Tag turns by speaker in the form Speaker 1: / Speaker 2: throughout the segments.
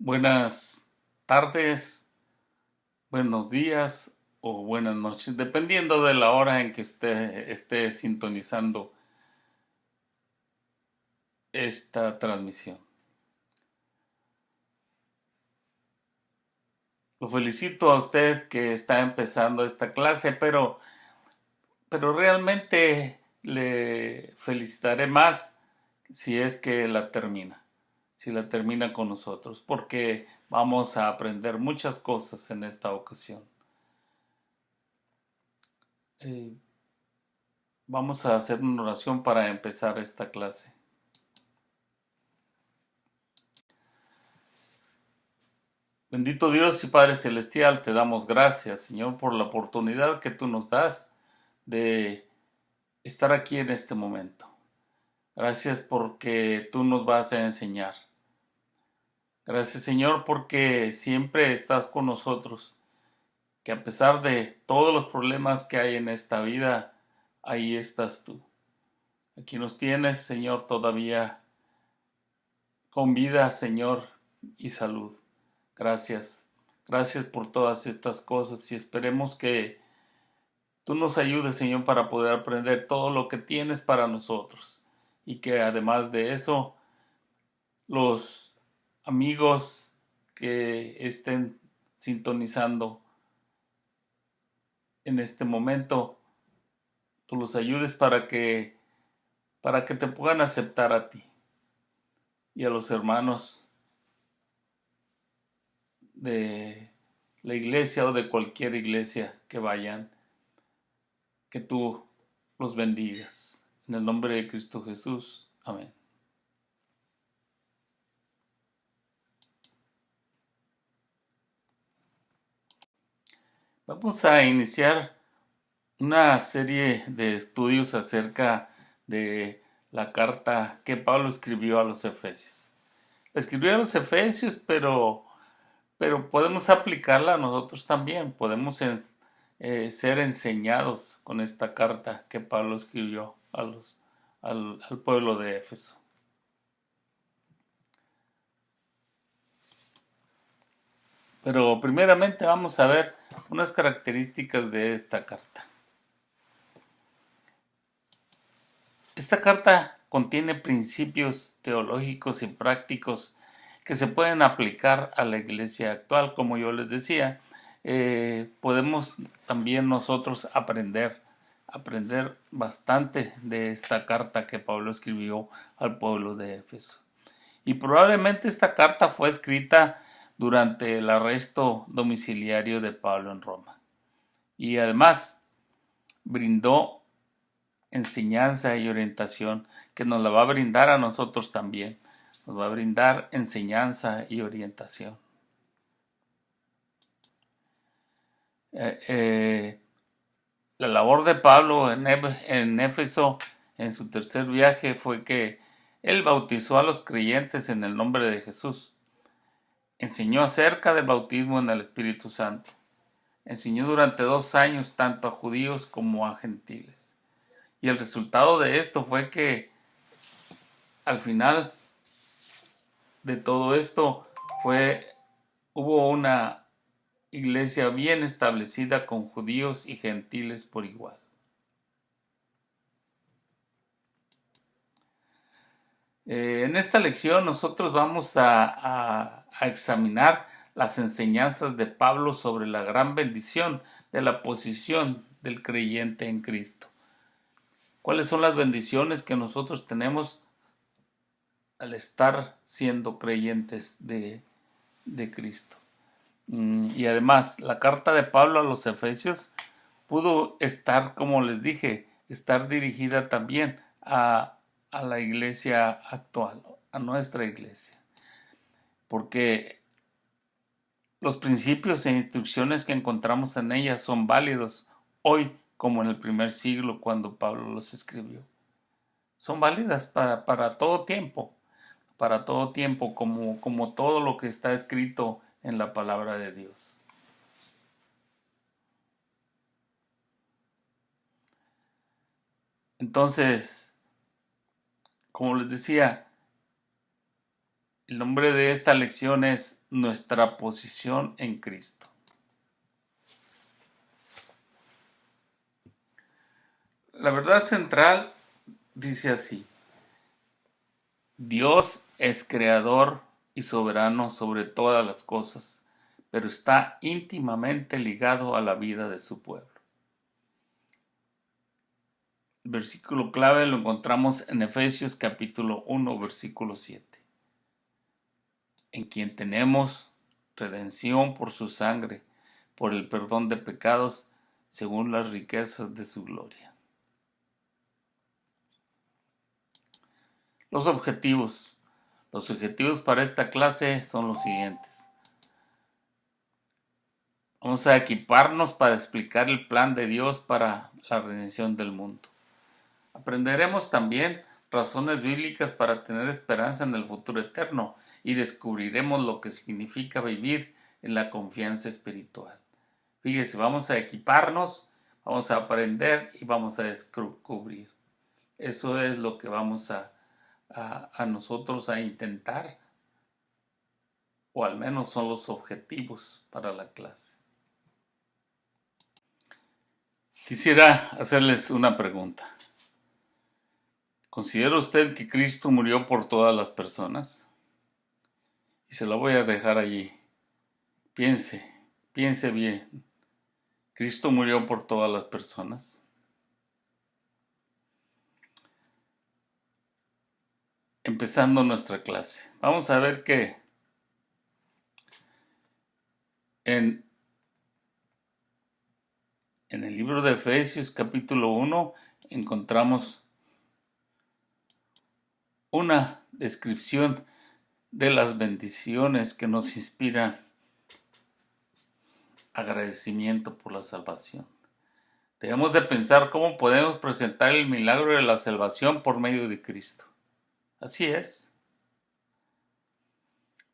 Speaker 1: Buenas tardes, buenos días o buenas noches, dependiendo de la hora en que usted esté sintonizando esta transmisión. Lo felicito a usted que está empezando esta clase, pero realmente le felicitaré más si es que la termina, si la termina con nosotros, porque vamos a aprender muchas cosas en esta ocasión. Eh, Vamos a hacer una oración para empezar esta clase. Bendito Dios y Padre Celestial, te damos gracias, Señor, por la oportunidad que tú nos das de estar aquí en este momento. Gracias porque tú nos vas a enseñar. Gracias, Señor, porque siempre estás con nosotros, que a pesar de todos los problemas que hay en esta vida, ahí estás tú. Aquí nos tienes, Señor, todavía con vida, Señor, y salud. Gracias. Gracias por todas estas cosas y esperemos que tú nos ayudes, Señor, para poder aprender todo lo que tienes para nosotros. Y que además de eso, los amigos que estén sintonizando en este momento, tú los ayudes para que te puedan aceptar a ti y a los hermanos de la iglesia o de cualquier iglesia que vayan, que tú los bendigas. En el nombre de Cristo Jesús. Amén. Vamos a iniciar una serie de estudios acerca de la carta que Pablo escribió a los Efesios. Escribió a los Efesios, pero podemos aplicarla a nosotros también. Podemos ser enseñados con esta carta que Pablo escribió al pueblo de Éfeso. Pero primeramente vamos a ver unas características de esta carta. Esta carta contiene principios teológicos y prácticos que se pueden aplicar a la iglesia actual. Como yo les decía, podemos también nosotros aprender bastante de esta carta que Pablo escribió al pueblo de Éfeso. Y probablemente esta carta fue escrita durante el arresto domiciliario de Pablo en Roma. Y además brindó enseñanza y orientación que nos la va a brindar a nosotros también. Nos va a brindar enseñanza y orientación. La labor de Pablo en Éfeso en su tercer viaje fue que él bautizó a los creyentes en el nombre de Jesús. Enseñó acerca del bautismo en el Espíritu Santo. Enseñó durante 2 años tanto a judíos como a gentiles. Y el resultado de esto fue que al final de todo esto hubo una iglesia bien establecida con judíos y gentiles por igual. En esta lección nosotros vamos a examinar las enseñanzas de Pablo sobre la gran bendición de la posición del creyente en Cristo. ¿Cuáles son las bendiciones que nosotros tenemos al estar siendo creyentes de Cristo? Y además, la carta de Pablo a los Efesios pudo estar, como les dije, estar dirigida también a la iglesia actual, a nuestra iglesia. Porque los principios e instrucciones que encontramos en ella son válidos hoy como en el primer siglo cuando Pablo los escribió. Son válidas para todo tiempo, como todo lo que está escrito en la palabra de Dios. Entonces, como les decía, El nombre de esta lección es Nuestra posición en Cristo. La verdad central dice así: Dios es creador y soberano sobre todas las cosas, pero está íntimamente ligado a la vida de su pueblo. El versículo clave lo encontramos en Efesios capítulo 1, versículo 7. En quien tenemos redención por su sangre, por el perdón de pecados, según las riquezas de su gloria. Los objetivos. Los objetivos para esta clase son los siguientes. Vamos a equiparnos para explicar el plan de Dios para la redención del mundo. Aprenderemos también razones bíblicas para tener esperanza en el futuro eterno y descubriremos lo que significa vivir en la confianza espiritual. Fíjese, vamos a equiparnos, vamos a aprender y vamos a descubrir. Eso es lo que vamos a nosotros a intentar, o al menos son los objetivos para la clase. Quisiera hacerles una pregunta. ¿Considera usted que Cristo murió por todas las personas? Y se la voy a dejar allí. Piense bien. ¿Cristo murió por todas las personas? Empezando nuestra clase, vamos a ver que en el libro de Efesios capítulo 1 encontramos una descripción de las bendiciones que nos inspiran agradecimiento por la salvación. Debemos de pensar cómo podemos presentar el milagro de la salvación por medio de Cristo. Así es.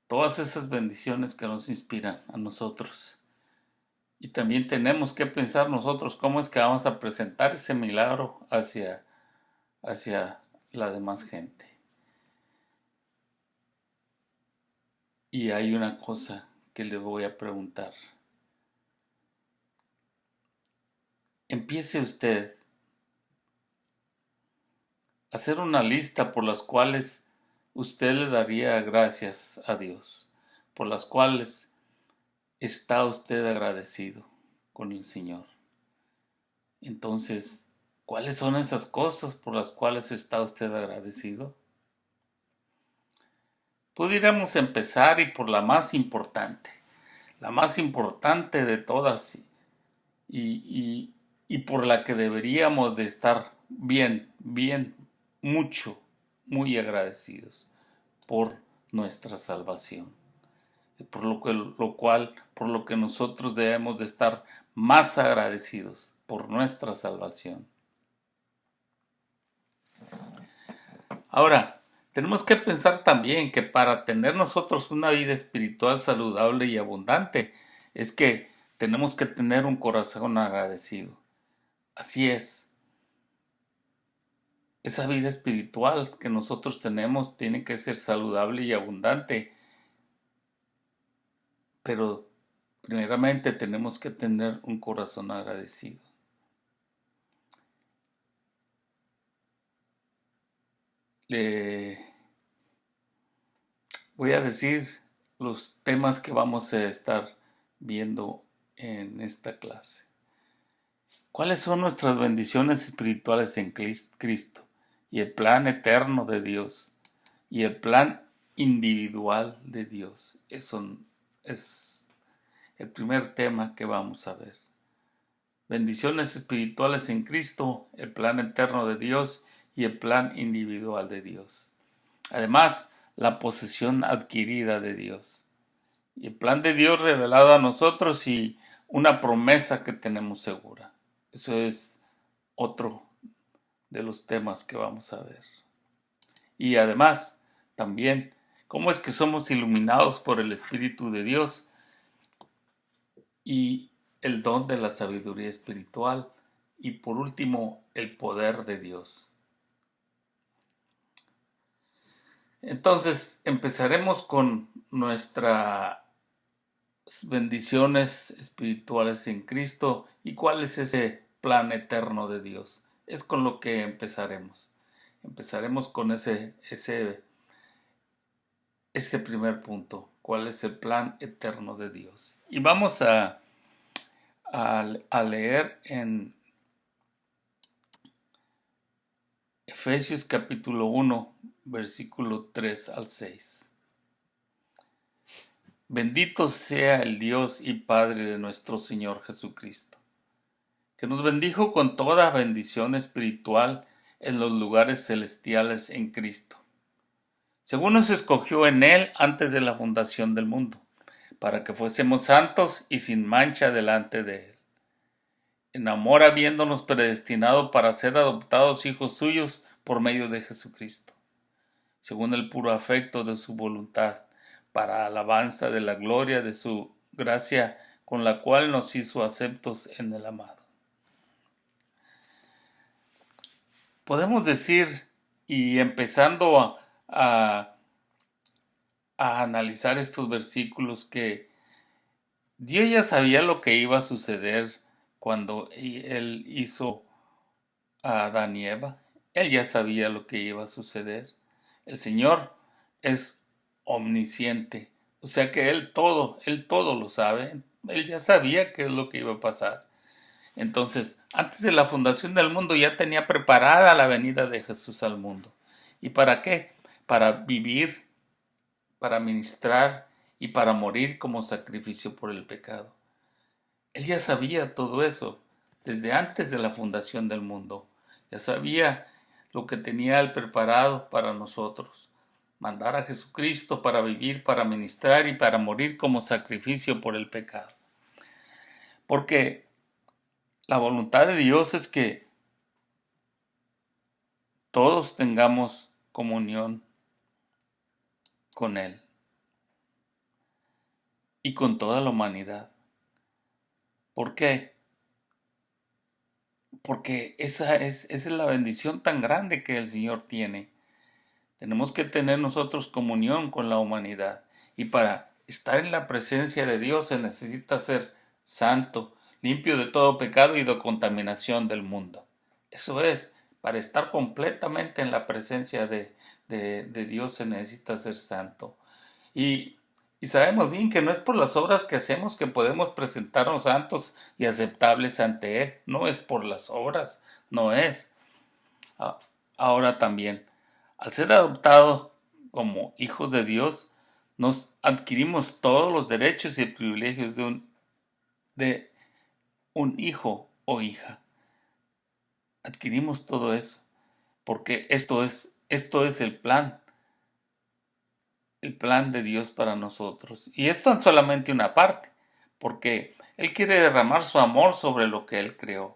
Speaker 1: Todas esas bendiciones que nos inspiran a nosotros. Y también tenemos que pensar nosotros cómo es que vamos a presentar ese milagro hacia la demás gente. Y hay una cosa que le voy a preguntar. Empiece usted a hacer una lista por las cuales usted le daría gracias a Dios, por las cuales está usted agradecido con el Señor. Entonces, ¿cuáles son esas cosas por las cuales está usted agradecido? Pudiéramos empezar y por la más importante de todas y por la que deberíamos de estar bien, muy agradecidos por nuestra salvación. Por lo que nosotros debemos de estar más agradecidos por nuestra salvación. Ahora, tenemos que pensar también que para tener nosotros una vida espiritual saludable y abundante, es que tenemos que tener un corazón agradecido. Así es. Esa vida espiritual que nosotros tenemos tiene que ser saludable y abundante. Pero primeramente tenemos que tener un corazón agradecido. Le voy a decir los temas que vamos a estar viendo en esta clase. ¿Cuáles son nuestras bendiciones espirituales en Cristo? Y el plan eterno de Dios. Y el plan individual de Dios. Eso es el primer tema que vamos a ver. Bendiciones espirituales en Cristo, el plan eterno de Dios y el plan individual de Dios. Además, la posesión adquirida de Dios. Y el plan de Dios revelado a nosotros y una promesa que tenemos segura. Eso es otro de los temas que vamos a ver. Y además, también, cómo es que somos iluminados por el Espíritu de Dios y el don de la sabiduría espiritual. Y por último, el poder de Dios. Entonces empezaremos con nuestras bendiciones espirituales en Cristo y cuál es ese plan eterno de Dios. Es con lo que empezaremos. Empezaremos con este primer punto. ¿Cuál es el plan eterno de Dios? Y vamos a leer en Efesios capítulo 1, versículo 3 al 6. Bendito sea el Dios y Padre de nuestro Señor Jesucristo, que nos bendijo con toda bendición espiritual en los lugares celestiales en Cristo, según nos escogió en Él antes de la fundación del mundo, para que fuésemos santos y sin mancha delante de Él. En amor habiéndonos predestinado para ser adoptados hijos suyos por medio de Jesucristo, según el puro afecto de su voluntad, para alabanza de la gloria de su gracia, con la cual nos hizo aceptos en el amado. Podemos decir, y empezando a analizar estos versículos, que Dios ya sabía lo que iba a suceder cuando Él hizo a Adán y Eva. Él ya sabía lo que iba a suceder. El Señor es omnisciente, o sea que Él todo lo sabe. Él ya sabía qué es lo que iba a pasar. Entonces, antes de la fundación del mundo ya tenía preparada la venida de Jesús al mundo. ¿Y para qué? Para vivir, para ministrar y para morir como sacrificio por el pecado. Él ya sabía todo eso desde antes de la fundación del mundo. Ya sabía lo que tenía Él preparado para nosotros. Mandar a Jesucristo para vivir, para ministrar y para morir como sacrificio por el pecado. Porque la voluntad de Dios es que todos tengamos comunión con Él y con toda la humanidad. ¿Por qué? Porque esa es la bendición tan grande que el Señor tiene. Tenemos que tener nosotros comunión con la humanidad. Y para estar en la presencia de Dios se necesita ser santo, limpio de todo pecado y de contaminación del mundo. Eso es, para estar completamente en la presencia de Dios se necesita ser santo. Y, y sabemos bien que no es por las obras que hacemos que podemos presentarnos santos y aceptables ante Él. No es por las obras, no es. Ahora también, al ser adoptados como hijos de Dios, nos adquirimos todos los derechos y privilegios de un hijo o hija. Adquirimos todo eso, porque esto es el plan de Dios para nosotros. Y esto es solamente una parte, porque Él quiere derramar su amor sobre lo que Él creó.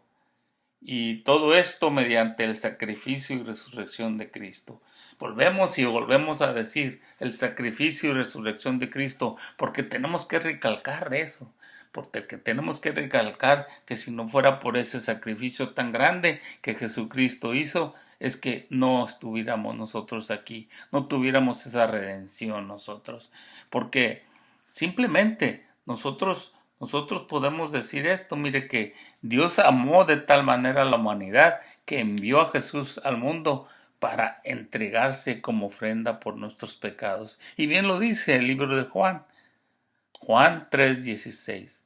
Speaker 1: Y todo esto mediante el sacrificio y resurrección de Cristo. Volvemos a decir el sacrificio y resurrección de Cristo, porque tenemos que recalcar eso, porque tenemos que recalcar que si no fuera por ese sacrificio tan grande que Jesucristo hizo, es que no estuviéramos nosotros aquí, no tuviéramos esa redención nosotros, porque simplemente nosotros podemos decir esto, mire que Dios amó de tal manera a la humanidad que envió a Jesús al mundo para entregarse como ofrenda por nuestros pecados. Y bien lo dice el libro de Juan, Juan 3:16.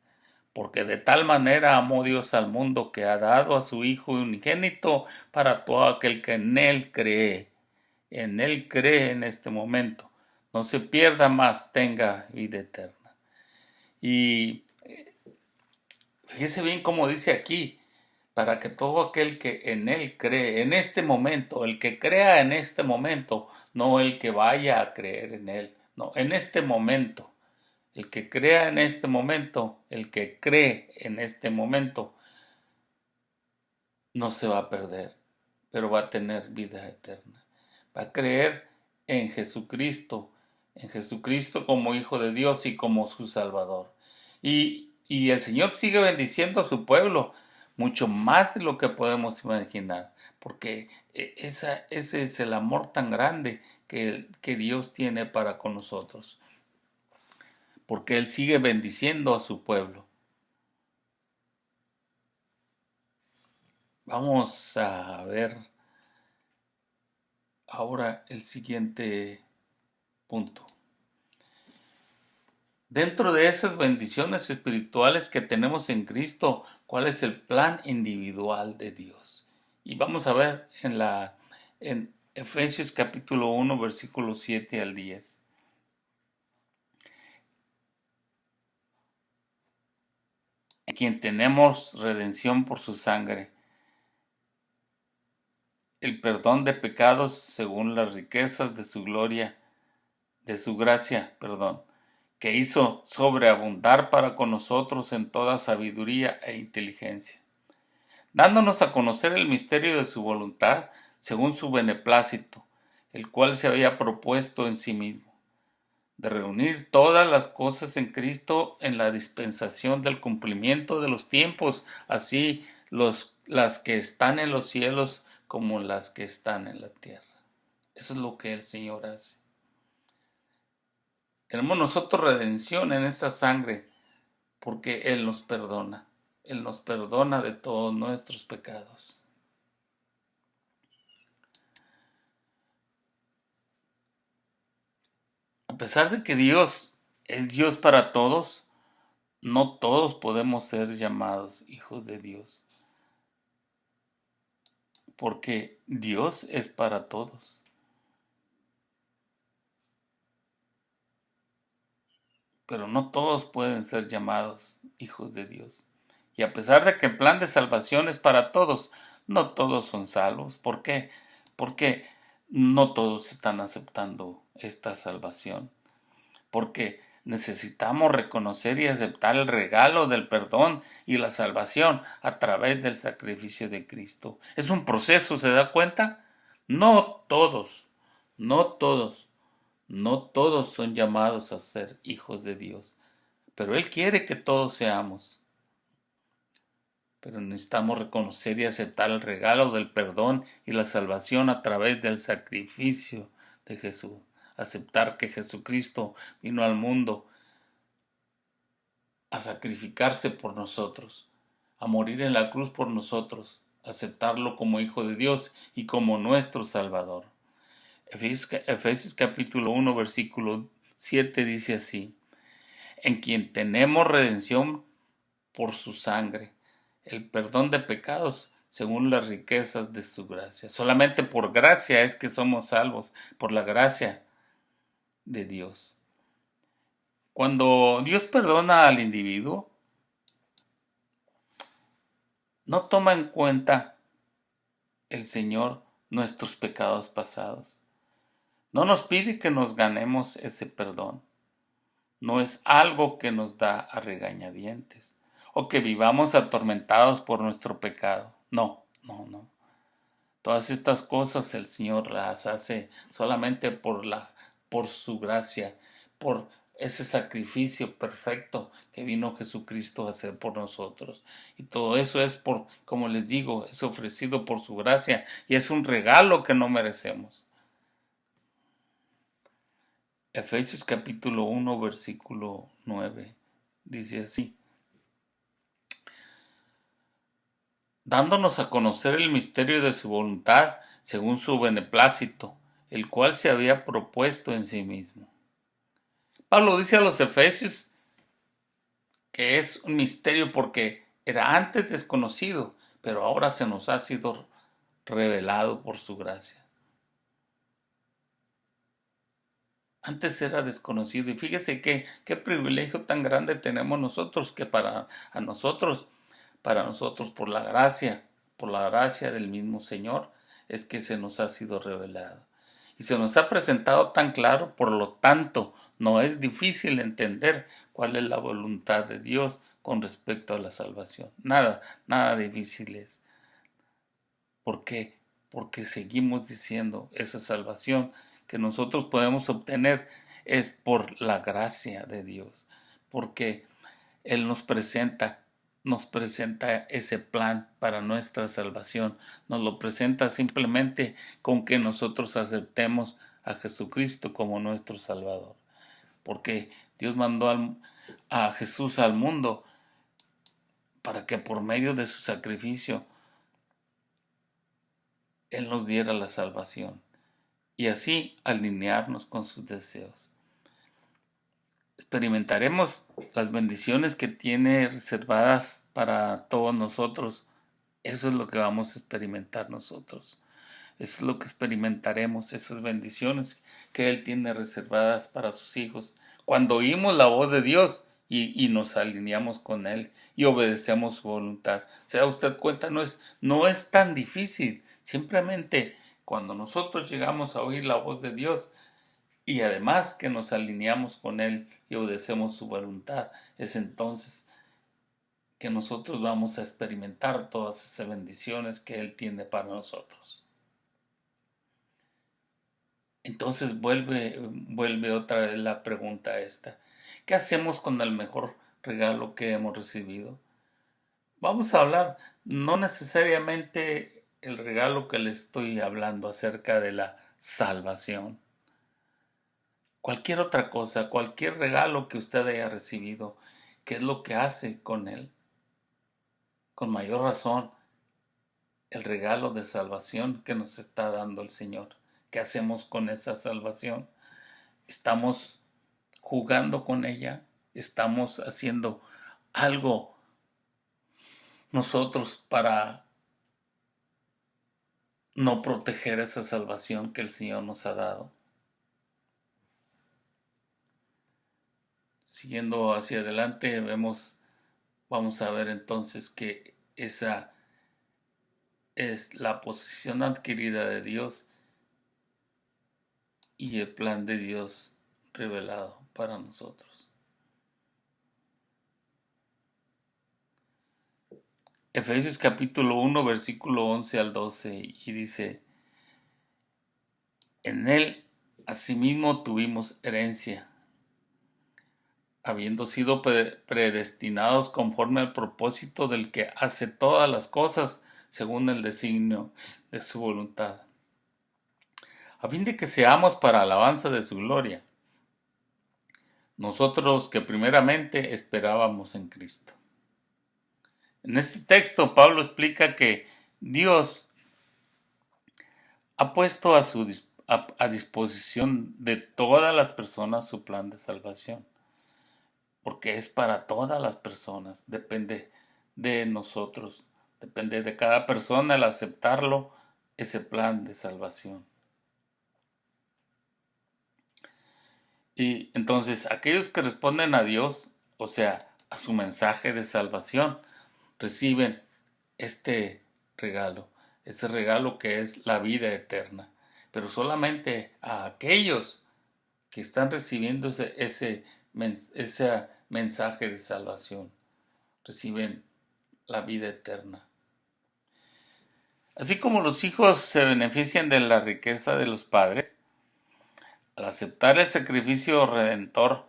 Speaker 1: Porque de tal manera amó Dios al mundo que ha dado a su Hijo unigénito para todo aquel que en Él cree. En Él cree en este momento. No se pierda más, tenga vida eterna. Y fíjese bien cómo dice aquí, para que todo aquel que en Él cree, en este momento, el que crea en este momento, no el que vaya a creer en Él, no, en este momento, el que crea en este momento, el que cree en este momento, no se va a perder, pero va a tener vida eterna. Va a creer en Jesucristo como Hijo de Dios y como su Salvador. Y el Señor sigue bendiciendo a su pueblo, mucho más de lo que podemos imaginar, porque ese es el amor tan grande que Dios tiene para con nosotros, porque Él sigue bendiciendo a su pueblo. Vamos a ver ahora el siguiente punto. Dentro de esas bendiciones espirituales que tenemos en Cristo, ¿cuál es el plan individual de Dios? Y vamos a ver en Efesios capítulo 1, versículos 7 al 10. En quien tenemos redención por su sangre, el perdón de pecados según las riquezas de su gloria, de su gracia, que hizo sobreabundar para con nosotros en toda sabiduría e inteligencia, dándonos a conocer el misterio de su voluntad según su beneplácito, el cual se había propuesto en sí mismo, de reunir todas las cosas en Cristo en la dispensación del cumplimiento de los tiempos, así las que están en los cielos como las que están en la tierra. Eso es lo que el Señor hace. Tenemos nosotros redención en esa sangre porque Él nos perdona. Él nos perdona de todos nuestros pecados. A pesar de que Dios es Dios para todos, no todos podemos ser llamados hijos de Dios, porque Dios es para todos. Pero no todos pueden ser llamados hijos de Dios. Y a pesar de que el plan de salvación es para todos, no todos son salvos. ¿Por qué? Porque no todos están aceptando esta salvación. Porque necesitamos reconocer y aceptar el regalo del perdón y la salvación a través del sacrificio de Cristo. Es un proceso, ¿se da cuenta? No todos, no todos, no todos son llamados a ser hijos de Dios, pero Él quiere que todos seamos. Pero necesitamos reconocer y aceptar el regalo del perdón y la salvación a través del sacrificio de Jesús. Aceptar que Jesucristo vino al mundo a sacrificarse por nosotros, a morir en la cruz por nosotros, aceptarlo como Hijo de Dios y como nuestro Salvador. Efesios capítulo 1 versículo 7 dice así: en quien tenemos redención por su sangre, el perdón de pecados según las riquezas de su gracia. Solamente por gracia es que somos salvos, por la gracia de Dios. Cuando Dios perdona al individuo, no toma en cuenta el Señor nuestros pecados pasados. No nos pide que nos ganemos ese perdón. No es algo que nos da a regañadientes o que vivamos atormentados por nuestro pecado. No, no, no. Todas estas cosas el Señor las hace solamente por su gracia, por ese sacrificio perfecto que vino Jesucristo a hacer por nosotros. Y todo eso es como les digo, es ofrecido por su gracia y es un regalo que no merecemos. Efesios capítulo 1 versículo 9 dice así: dándonos a conocer el misterio de su voluntad según su beneplácito, el cual se había propuesto en sí mismo. Pablo dice a los Efesios que es un misterio porque era antes desconocido, pero ahora se nos ha sido revelado por su gracia. Antes era desconocido y fíjese qué privilegio tan grande tenemos nosotros que para nosotros por la gracia del mismo Señor es que se nos ha sido revelado. Y se nos ha presentado tan claro, por lo tanto, no es difícil entender cuál es la voluntad de Dios con respecto a la salvación. Nada difícil es. ¿Por qué? Porque seguimos diciendo esa salvación que nosotros podemos obtener es por la gracia de Dios, porque Él nos presenta ese plan para nuestra salvación. Nos lo presenta simplemente con que nosotros aceptemos a Jesucristo como nuestro Salvador. Porque Dios mandó a Jesús al mundo para que por medio de su sacrificio Él nos diera la salvación y así alinearnos con sus deseos. Experimentaremos las bendiciones que tiene reservadas para todos nosotros. Eso es lo que vamos a experimentar nosotros. Eso es lo que experimentaremos, esas bendiciones que Él tiene reservadas para sus hijos. Cuando oímos la voz de Dios y nos alineamos con Él y obedecemos su voluntad. Se da usted cuenta, no es tan difícil. Simplemente cuando nosotros llegamos a oír la voz de Dios y además que nos alineamos con Él y obedecemos su voluntad, es entonces que nosotros vamos a experimentar todas esas bendiciones que Él tiene para nosotros. Entonces vuelve otra vez la pregunta esta. ¿Qué hacemos con el mejor regalo que hemos recibido? Vamos a hablar no necesariamente el regalo que le estoy hablando acerca de la salvación. Cualquier otra cosa, cualquier regalo que usted haya recibido, ¿qué es lo que hace con él? Con mayor razón, el regalo de salvación que nos está dando el Señor. ¿Qué hacemos con esa salvación? ¿Estamos jugando con ella? ¿Estamos haciendo algo nosotros para no proteger esa salvación que el Señor nos ha dado? Siguiendo hacia adelante, vamos a ver entonces que esa es la posición adquirida de Dios y el plan de Dios revelado para nosotros. Efesios capítulo 1, versículo 11 al 12, y dice: en él asimismo tuvimos herencia, habiendo sido predestinados conforme al propósito del que hace todas las cosas según el designio de su voluntad, a fin de que seamos para alabanza de su gloria, nosotros que primeramente esperábamos en Cristo. En este texto Pablo explica que Dios ha puesto a disposición de todas las personas su plan de salvación, porque es para todas las personas, depende de nosotros, depende de cada persona el aceptarlo, ese plan de salvación. Y entonces aquellos que responden a Dios, o sea, a su mensaje de salvación, reciben este regalo, ese regalo que es la vida eterna. Pero solamente a aquellos que están recibiendo ese mensaje de salvación reciben la vida eterna. Así como los hijos se benefician de la riqueza de los padres, al aceptar el sacrificio redentor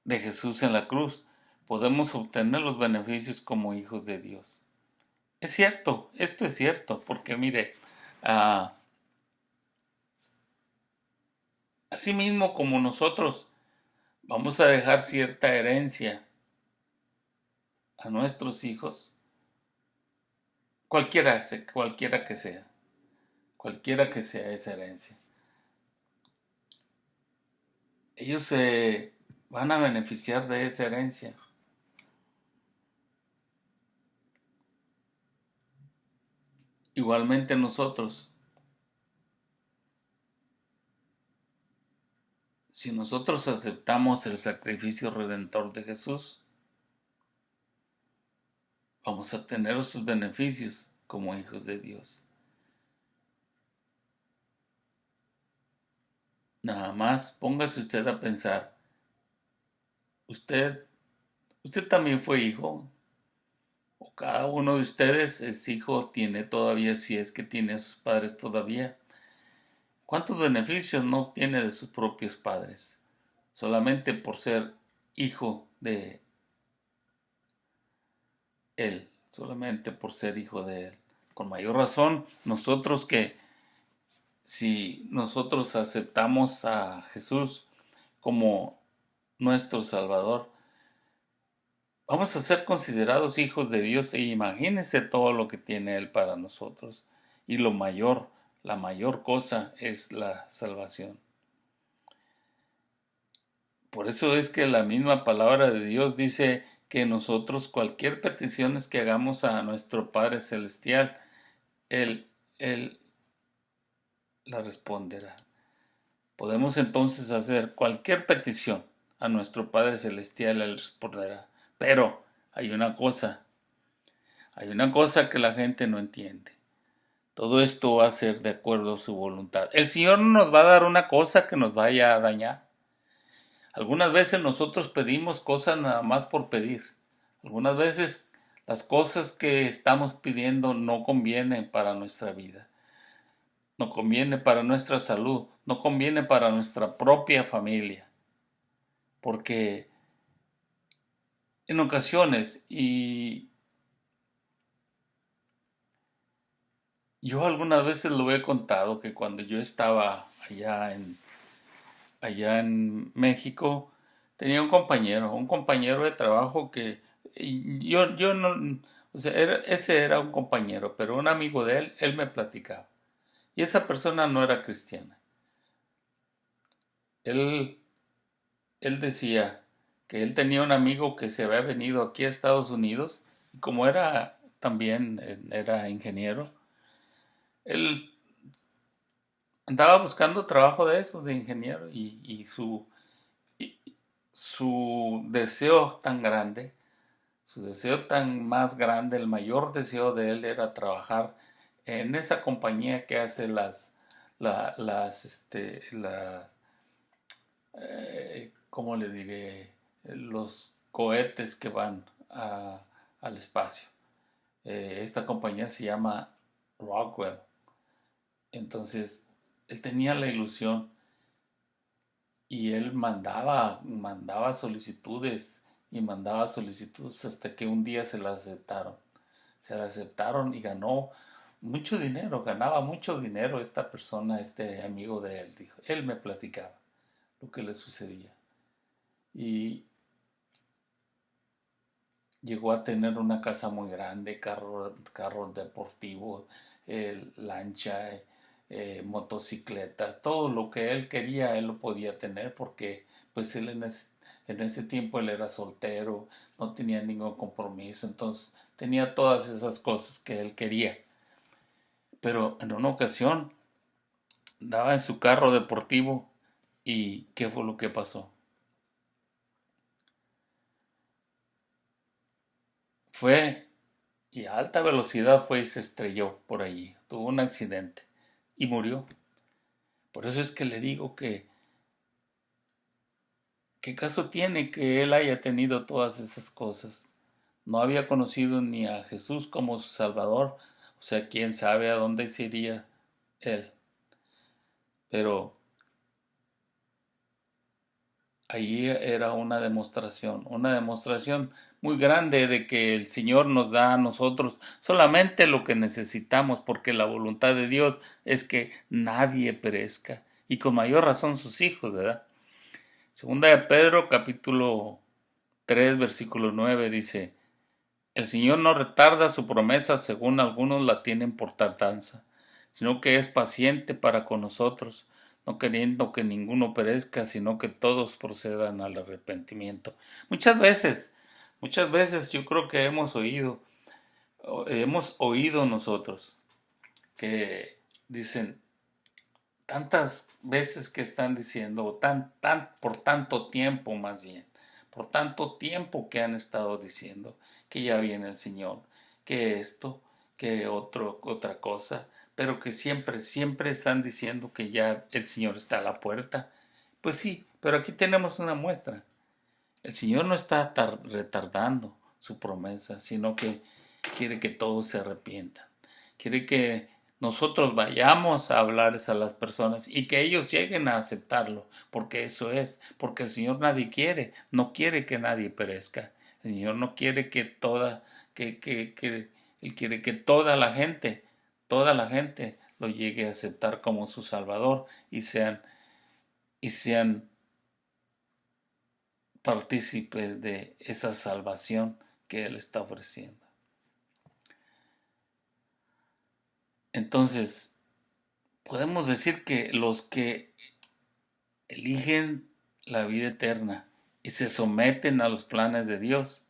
Speaker 1: de Jesús en la cruz, podemos obtener los beneficios como hijos de Dios. Es cierto, esto es cierto, porque mire, así mismo como nosotros vamos a dejar cierta herencia a nuestros hijos, cualquiera que sea esa herencia. Ellos se van a beneficiar de esa herencia. Igualmente nosotros, si nosotros aceptamos el sacrificio redentor de Jesús, vamos a tener sus beneficios como hijos de Dios. Nada más póngase usted a pensar, usted también fue hijo, o cada uno de ustedes es hijo, tiene todavía, si es que tiene a sus padres todavía. ¿Cuántos beneficios no obtiene de sus propios padres? Solamente por ser hijo de Él, solamente por ser hijo de Él. Con mayor razón, nosotros que si nosotros aceptamos a Jesús como nuestro Salvador, vamos a ser considerados hijos de Dios e imagínense todo lo que tiene Él para nosotros. Y lo mayor, la mayor cosa es la salvación. Por eso es que la misma palabra de Dios dice que nosotros cualquier petición que hagamos a nuestro Padre Celestial, Él la responderá. Podemos entonces hacer cualquier petición a nuestro Padre Celestial, Él responderá. Pero hay una cosa que la gente no entiende. Todo esto va a ser de acuerdo a su voluntad. El Señor no nos va a dar una cosa que nos vaya a dañar. Algunas veces nosotros pedimos cosas nada más por pedir. Algunas veces las cosas que estamos pidiendo no convienen para nuestra vida. No conviene para nuestra salud, no conviene para nuestra propia familia. Porque en ocasiones, y yo algunas veces lo he contado, que cuando yo estaba allá en México, tenía un compañero de trabajo que yo no, o sea, ese era un compañero, pero un amigo de él me platicaba. Y esa persona no era cristiana. Él, él decía que él tenía un amigo que se había venido aquí a Estados Unidos, y como era también era ingeniero, él andaba buscando trabajo de eso, de ingeniero, y su deseo tan grande, su deseo tan más grande, el mayor deseo de él era trabajar en esa compañía que hace ¿cómo le diré? Los cohetes que van al espacio. Esta compañía se llama Rockwell. Entonces, él tenía la ilusión y él mandaba solicitudes y mandaba solicitudes hasta que un día se la aceptaron. Se la aceptaron y ganó mucho dinero, ganaba mucho dinero esta persona, este amigo de él, dijo. Él me platicaba lo que le sucedía. Y llegó a tener una casa muy grande, carros deportivos, lancha, motocicletas, todo lo que él quería, él lo podía tener porque pues él en ese tiempo él era soltero, no tenía ningún compromiso, entonces tenía todas esas cosas que él quería. Pero en una ocasión andaba en su carro deportivo y ¿qué fue lo que pasó? Fue y a alta velocidad fue y se estrelló por allí, tuvo un accidente y murió. Por eso es que le digo que ¿qué caso tiene que él haya tenido todas esas cosas? No había conocido ni a Jesús como su Salvador, o sea, quién sabe a dónde se iría él. Pero ahí era una demostración muy grande de que el Señor nos da a nosotros solamente lo que necesitamos, porque la voluntad de Dios es que nadie perezca, y con mayor razón sus hijos, ¿verdad? Segunda de Pedro, capítulo 3, versículo 9 dice, el Señor no retarda su promesa según algunos la tienen por tardanza, sino que es paciente para con nosotros, no queriendo que ninguno perezca, sino que todos procedan al arrepentimiento. Muchas veces yo creo que hemos oído nosotros que dicen, tantas veces que están diciendo, por tanto tiempo más bien, por tanto tiempo que han estado diciendo que ya viene el Señor, que esto, que otra cosa, pero que siempre están diciendo que ya el Señor está a la puerta. Pues sí, pero aquí tenemos una muestra. El Señor no está retardando su promesa, sino que quiere que todos se arrepientan. Quiere que nosotros vayamos a hablarles a las personas y que ellos lleguen a aceptarlo, porque eso es, porque el Señor no quiere que nadie perezca. El Señor no quiere que Él quiere que toda la gente lo llegue a aceptar como su Salvador y sean partícipes de esa salvación que Él está ofreciendo. Entonces, podemos decir que los que eligen la vida eterna y se someten a los planes de Dios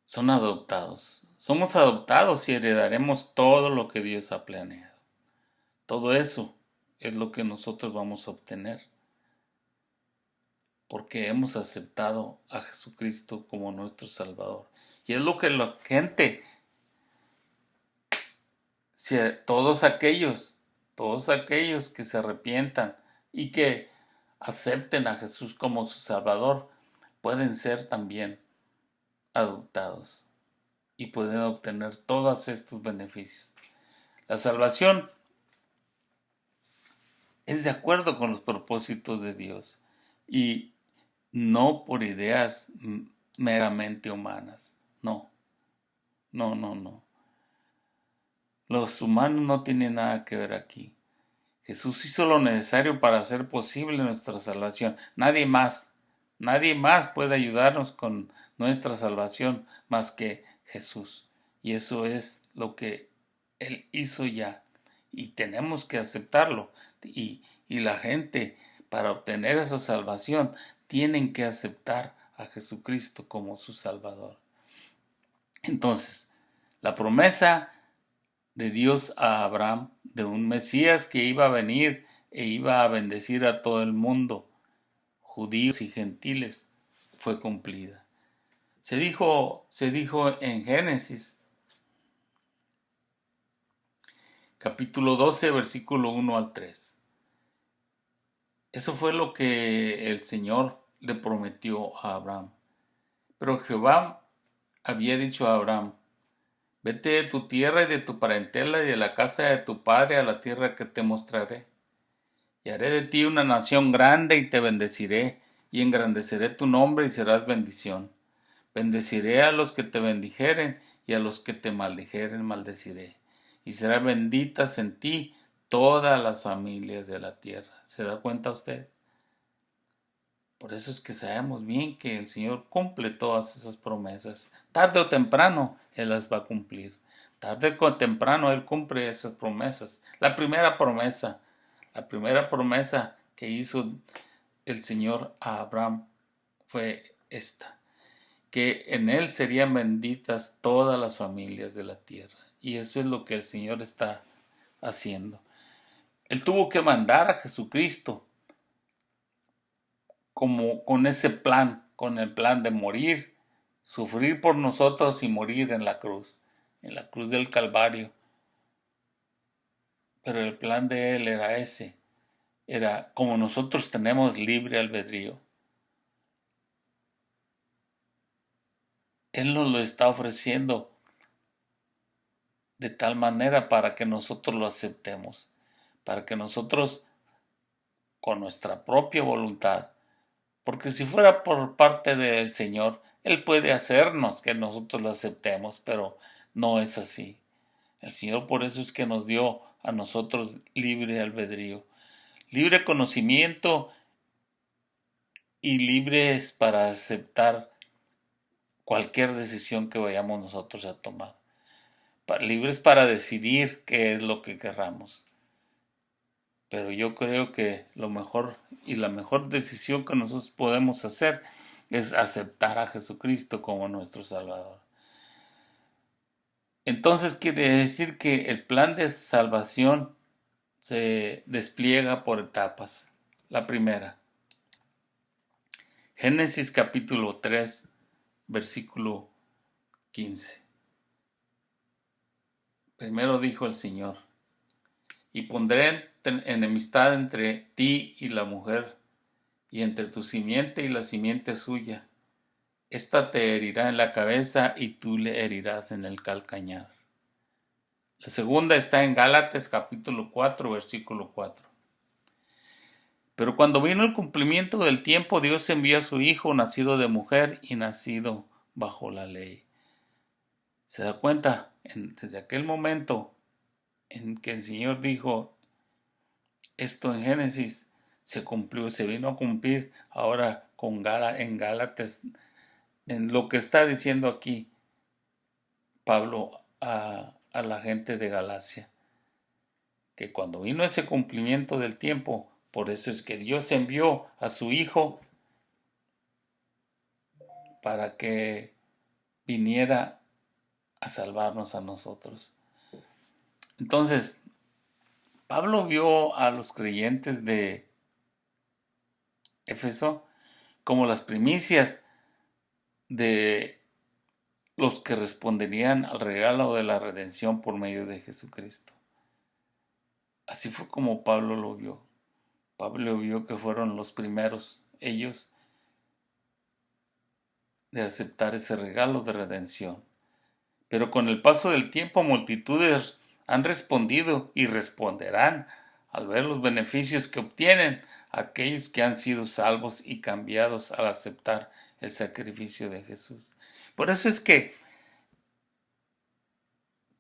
Speaker 1: son adoptados. Somos adoptados y heredaremos todo lo que Dios ha planeado. Todo eso es lo que nosotros vamos a obtener porque hemos aceptado a Jesucristo como nuestro Salvador. Y es lo que la gente, todos aquellos que se arrepientan y que acepten a Jesús como su Salvador, pueden ser también adoptados y pueden obtener todos estos beneficios. La salvación es de acuerdo con los propósitos de Dios y no por ideas meramente humanas. No. Los humanos no tienen nada que ver aquí. Jesús hizo lo necesario para hacer posible nuestra salvación. Nadie más puede ayudarnos con nuestra salvación más que Jesús. Y eso es lo que Él hizo ya. Y tenemos que aceptarlo. Y la gente, para obtener esa salvación, tienen que aceptar a Jesucristo como su Salvador. Entonces, la promesa de Dios a Abraham, de un Mesías que iba a venir e iba a bendecir a todo el mundo, judíos y gentiles, fue cumplida. Se dijo en Génesis, capítulo 12, versículo 1 al 3. Eso fue lo que el Señor le prometió a Abraham. Pero Jehová había dicho a Abraham: vete de tu tierra y de tu parentela y de la casa de tu padre a la tierra que te mostraré. Y haré de ti una nación grande y te bendeciré, y engrandeceré tu nombre y serás bendición. Bendeciré a los que te bendijeren, y a los que te maldijeren maldeciré. Y serán benditas en ti todas las familias de la tierra. ¿Se da cuenta usted? Por eso es que sabemos bien que el Señor cumple todas esas promesas. Tarde o temprano Él las va a cumplir. Tarde o temprano Él cumple esas promesas. La primera promesa que hizo el Señor a Abraham fue esta: que en Él serían benditas todas las familias de la tierra. Y eso es lo que el Señor está haciendo. Él tuvo que mandar a Jesucristo como con ese plan, con el plan de morir, sufrir por nosotros y morir en la cruz del Calvario. Pero el plan de Él era ese, era como nosotros tenemos libre albedrío. Él nos lo está ofreciendo de tal manera para que nosotros lo aceptemos, para que nosotros con nuestra propia voluntad, porque si fuera por parte del Señor, Él puede hacernos que nosotros lo aceptemos, pero no es así. El Señor por eso es que nos dio a nosotros libre albedrío, libre conocimiento y libres para aceptar cualquier decisión que vayamos nosotros a tomar. Libres para decidir qué es lo que querramos. Pero yo creo que lo mejor y la mejor decisión que nosotros podemos hacer es aceptar a Jesucristo como nuestro Salvador. Entonces quiere decir que el plan de salvación se despliega por etapas. La primera, Génesis capítulo 3, versículo 15. Primero dijo el Señor: y pondré enemistad entre ti y la mujer, y entre tu simiente y la simiente suya. Esta te herirá en la cabeza y tú le herirás en el calcañar. La segunda está en Gálatas capítulo 4, versículo 4. Pero cuando vino el cumplimiento del tiempo, Dios envió a su Hijo, nacido de mujer y nacido bajo la ley. ¿Se da cuenta? Desde aquel momento en que el Señor dijo esto en Génesis, se cumplió, se vino a cumplir ahora en Gálatas, en lo que está diciendo aquí Pablo a la gente de Galacia, que cuando vino ese cumplimiento del tiempo, por eso es que Dios envió a su Hijo para que viniera a salvarnos a nosotros. Entonces, Pablo vio a los creyentes de Éfeso como las primicias de los que responderían al regalo de la redención por medio de Jesucristo. Así fue como Pablo lo vio. Pablo vio que fueron los primeros ellos de aceptar ese regalo de redención. Pero con el paso del tiempo multitudes han respondido y responderán al ver los beneficios que obtienen aquellos que han sido salvos y cambiados al aceptar el sacrificio de Jesús. Por eso es que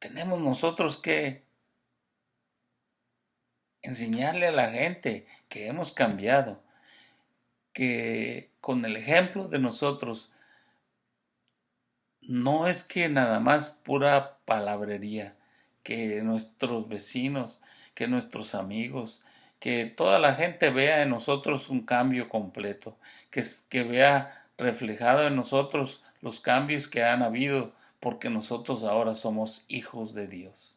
Speaker 1: tenemos nosotros que enseñarle a la gente que hemos cambiado, que con el ejemplo de nosotros no es que nada más pura palabrería, que nuestros vecinos, que nuestros amigos, que toda la gente vea en nosotros un cambio completo, que vea reflejado en nosotros los cambios que han habido, porque nosotros ahora somos hijos de Dios.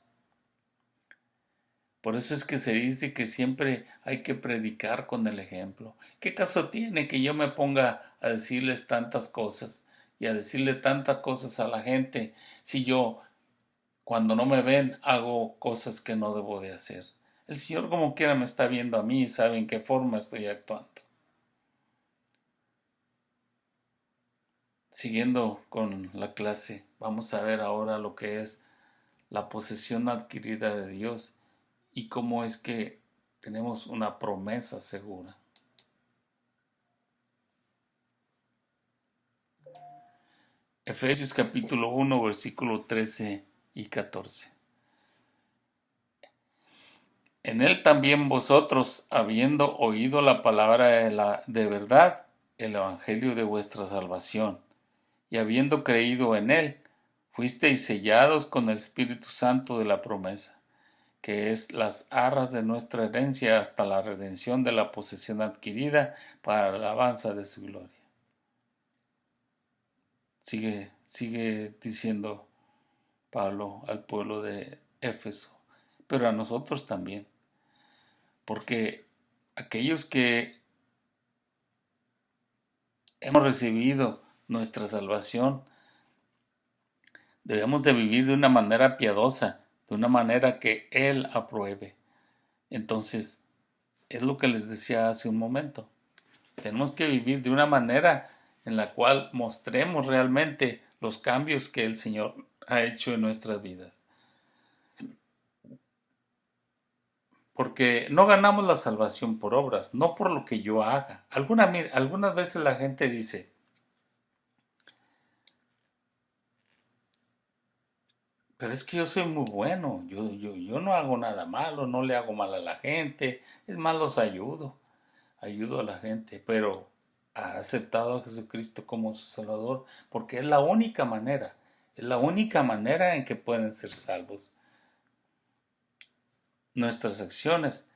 Speaker 1: Por eso es que se dice que siempre hay que predicar con el ejemplo. ¿Qué caso tiene que yo me ponga a decirles tantas cosas y a decirle tantas cosas a la gente si yo, cuando no me ven, hago cosas que no debo de hacer? El Señor como quiera me está viendo a mí y sabe en qué forma estoy actuando. Siguiendo con la clase, vamos a ver ahora lo que es la posesión adquirida de Dios y cómo es que tenemos una promesa segura. Efesios capítulo 1, versículo 13 y 14. En él también vosotros, habiendo oído la palabra de verdad, el evangelio de vuestra salvación, y habiendo creído en él, fuisteis sellados con el Espíritu Santo de la promesa, que es las arras de nuestra herencia hasta la redención de la posesión adquirida para la alabanza de su gloria. Sigue diciendo Pablo al pueblo de Éfeso, pero a nosotros también, porque aquellos que hemos recibido nuestra salvación debemos de vivir de una manera piadosa, de una manera que Él apruebe. Entonces, es lo que les decía hace un momento. Tenemos que vivir de una manera en la cual mostremos realmente los cambios que el Señor ha hecho en nuestras vidas. Porque no ganamos la salvación por obras, no por lo que yo haga. Algunas veces la gente dice, pero es que yo soy muy bueno, yo no hago nada malo, no le hago mal a la gente, es más, los ayudo a la gente, pero ha aceptado a Jesucristo como su Salvador, porque es la única manera en que pueden ser salvos. Nuestras acciones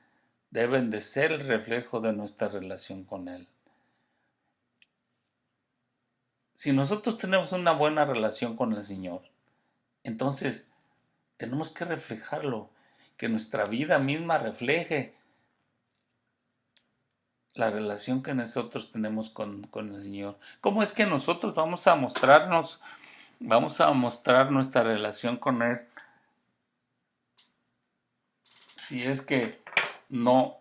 Speaker 1: deben de ser el reflejo de nuestra relación con Él. Si nosotros tenemos una buena relación con el Señor, entonces tenemos que reflejarlo, que nuestra vida misma refleje la relación que nosotros tenemos con el Señor. ¿Cómo es que nosotros vamos a mostrar nuestra relación con Él si es que no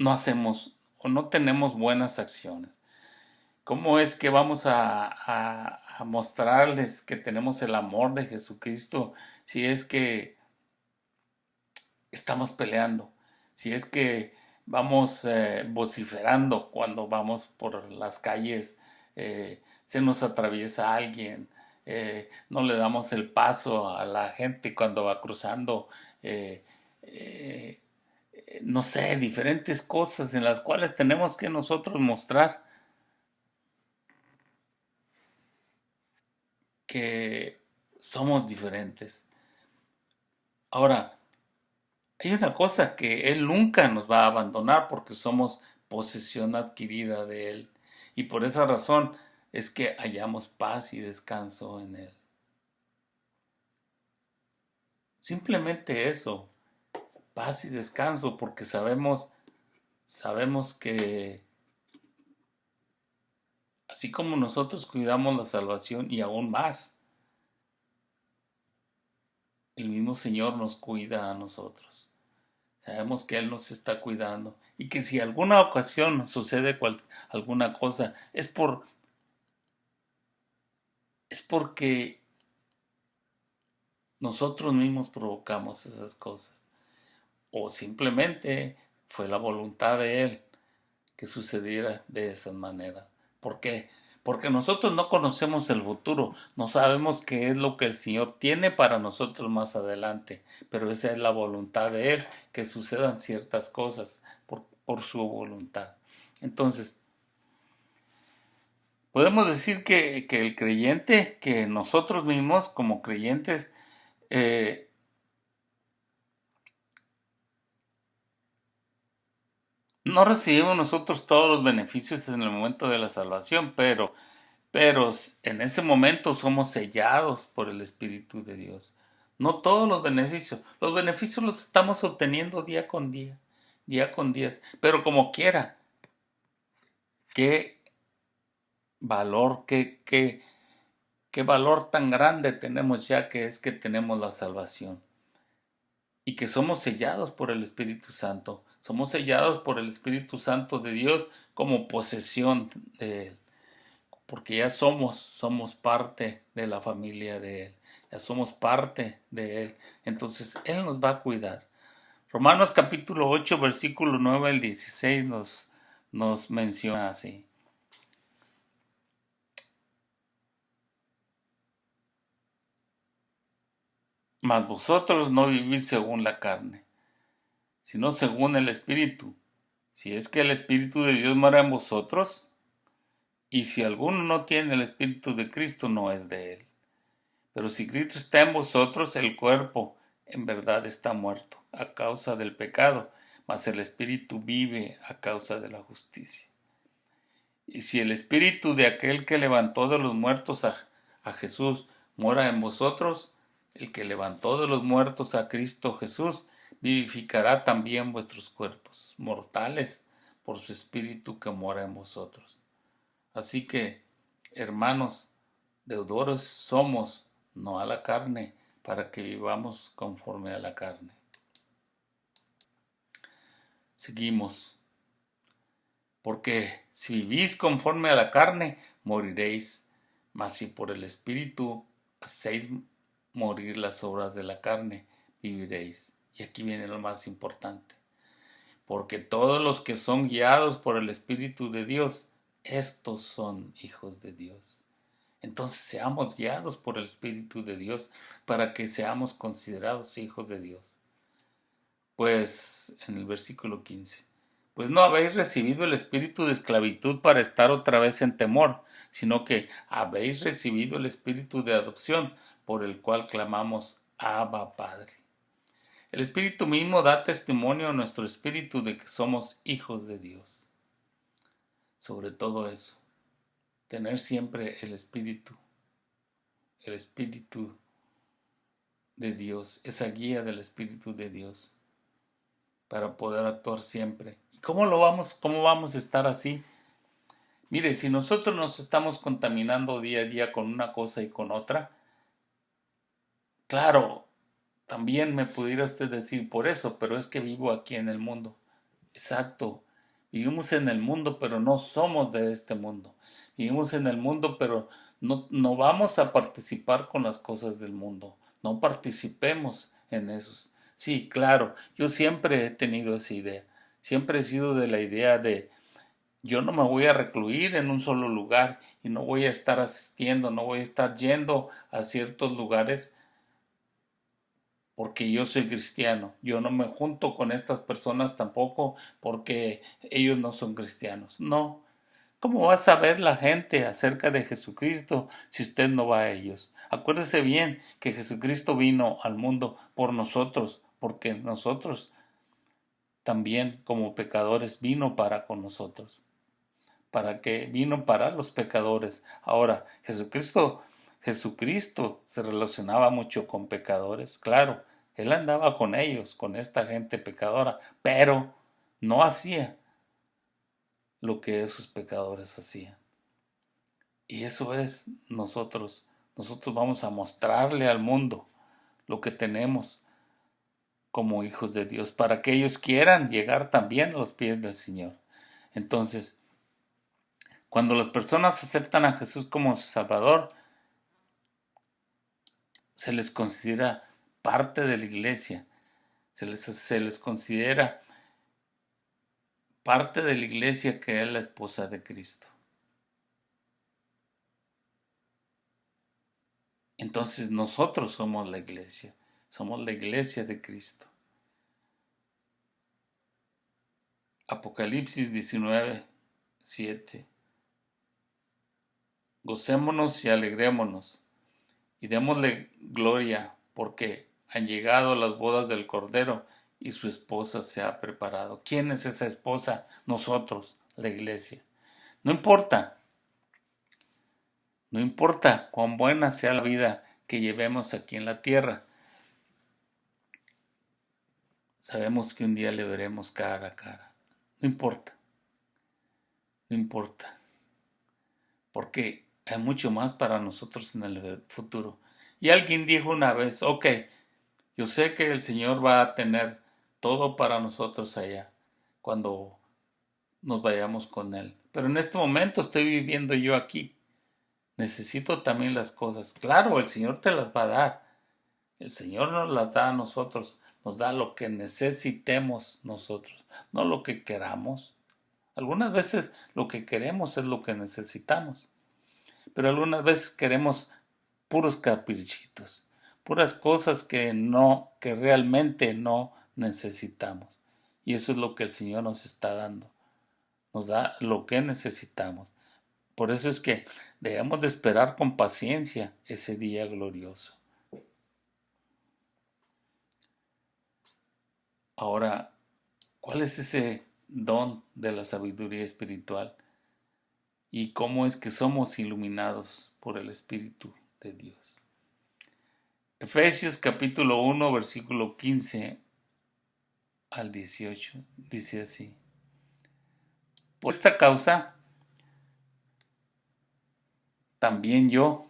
Speaker 1: hacemos o no tenemos buenas acciones? ¿Cómo es que vamos a mostrarles que tenemos el amor de Jesucristo si es que estamos peleando? Si es que vamos vociferando cuando vamos por las calles, se nos atraviesa alguien, no le damos el paso a la gente cuando va cruzando, eh, eh, no sé, diferentes cosas en las cuales tenemos que nosotros mostrar que somos diferentes. Ahora, hay una cosa que Él nunca nos va a abandonar porque somos posesión adquirida de Él. Y por esa razón es que hallamos paz y descanso en Él. Simplemente eso, paz y descanso, porque sabemos que así como nosotros cuidamos la salvación y aún más, el mismo Señor nos cuida a nosotros. Sabemos que Él nos está cuidando y que si alguna ocasión sucede alguna cosa, es porque nosotros mismos provocamos esas cosas. O simplemente fue la voluntad de Él que sucediera de esa manera. ¿Por qué? Porque nosotros no conocemos el futuro, no sabemos qué es lo que el Señor tiene para nosotros más adelante, pero esa es la voluntad de Él, que sucedan ciertas cosas por su voluntad. Entonces, podemos decir que el creyente, que nosotros mismos como creyentes, eh, no recibimos nosotros todos los beneficios en el momento de la salvación, pero en ese momento somos sellados por el Espíritu de Dios. No todos los beneficios los estamos obteniendo día con día, pero como quiera, qué valor, qué valor tan grande tenemos ya que es que tenemos la salvación y que somos sellados por el Espíritu Santo. Somos sellados por el Espíritu Santo de Dios como posesión de Él, porque ya somos parte de la familia de Él, ya somos parte de Él, entonces Él nos va a cuidar. Romanos capítulo 8, versículo 9 al 16 nos menciona así. Mas vosotros no vivís según la carne, sino según el Espíritu, si es que el Espíritu de Dios mora en vosotros, y si alguno no tiene el Espíritu de Cristo, no es de Él. Pero si Cristo está en vosotros, el cuerpo en verdad está muerto a causa del pecado, mas el Espíritu vive a causa de la justicia. Y si el Espíritu de aquel que levantó de los muertos a Jesús mora en vosotros, el que levantó de los muertos a Cristo Jesús vivificará también vuestros cuerpos mortales por su Espíritu que mora en vosotros. Así que, hermanos, deudores somos, no a la carne, para que vivamos conforme a la carne. Seguimos. Porque si vivís conforme a la carne, moriréis, mas si por el Espíritu hacéis morir las obras de la carne, viviréis. Y aquí viene lo más importante. Porque todos los que son guiados por el Espíritu de Dios, estos son hijos de Dios. Entonces seamos guiados por el Espíritu de Dios para que seamos considerados hijos de Dios. Pues en el versículo 15, pues no habéis recibido el espíritu de esclavitud para estar otra vez en temor, sino que habéis recibido el espíritu de adopción por el cual clamamos Abba Padre. El Espíritu mismo da testimonio a nuestro espíritu de que somos hijos de Dios. Sobre todo eso, tener siempre el Espíritu de Dios, esa guía del Espíritu de Dios, para poder actuar siempre. ¿Y cómo vamos a estar así? Mire, si nosotros nos estamos contaminando día a día con una cosa y con otra, claro, también me pudiera usted decir por eso, pero es que vivo aquí en el mundo. Exacto, vivimos en el mundo, pero no somos de este mundo. Vivimos en el mundo, pero no vamos a participar con las cosas del mundo. No participemos en esos. Sí, claro, yo siempre he tenido esa idea. Siempre he sido de la idea Yo no me voy a recluir en un solo lugar y no voy a estar asistiendo, no voy a estar yendo a ciertos lugares porque yo soy cristiano. Yo no me junto con estas personas tampoco porque ellos no son cristianos. No. ¿Cómo va a saber la gente acerca de Jesucristo si usted no va a ellos? Acuérdese bien que Jesucristo vino al mundo por nosotros, porque nosotros también como pecadores vino para con nosotros, para que vino para los pecadores. Ahora, Jesucristo se relacionaba mucho con pecadores, claro, él andaba con ellos, con esta gente pecadora, pero no hacía lo que esos pecadores hacían. Y eso es nosotros. Nosotros vamos a mostrarle al mundo lo que tenemos como hijos de Dios para que ellos quieran llegar también a los pies del Señor. Entonces, cuando las personas aceptan a Jesús como su Salvador, se les considera parte de la iglesia, se les considera parte de la iglesia que es la esposa de Cristo. Entonces nosotros somos la iglesia de Cristo. Apocalipsis 19:7. Gocémonos y alegrémonos y démosle gloria porque han llegado las bodas del Cordero y su esposa se ha preparado. ¿Quién es esa esposa? Nosotros, la iglesia. No importa, no importa cuán buena sea la vida que llevemos aquí en la tierra. Sabemos que un día le veremos cara a cara. No importa, no importa. Porque hay mucho más para nosotros en el futuro. Y alguien dijo una vez, ok, yo sé que el Señor va a tener todo para nosotros allá, cuando nos vayamos con Él. Pero en este momento estoy viviendo yo aquí. Necesito también las cosas. Claro, el Señor te las va a dar. El Señor nos las da a nosotros. Nos da lo que necesitemos nosotros, no lo que queramos. Algunas veces lo que queremos es lo que necesitamos. Pero algunas veces queremos puros caprichitos, puras cosas que realmente no necesitamos. Y eso es lo que el Señor nos está dando. Nos da lo que necesitamos. Por eso es que debemos de esperar con paciencia ese día glorioso. Ahora, ¿cuál es ese don de la sabiduría espiritual? ¿Y cómo es que somos iluminados por el Espíritu de Dios? Efesios capítulo 1, versículo 15 al 18, dice así. Por esta causa, también yo,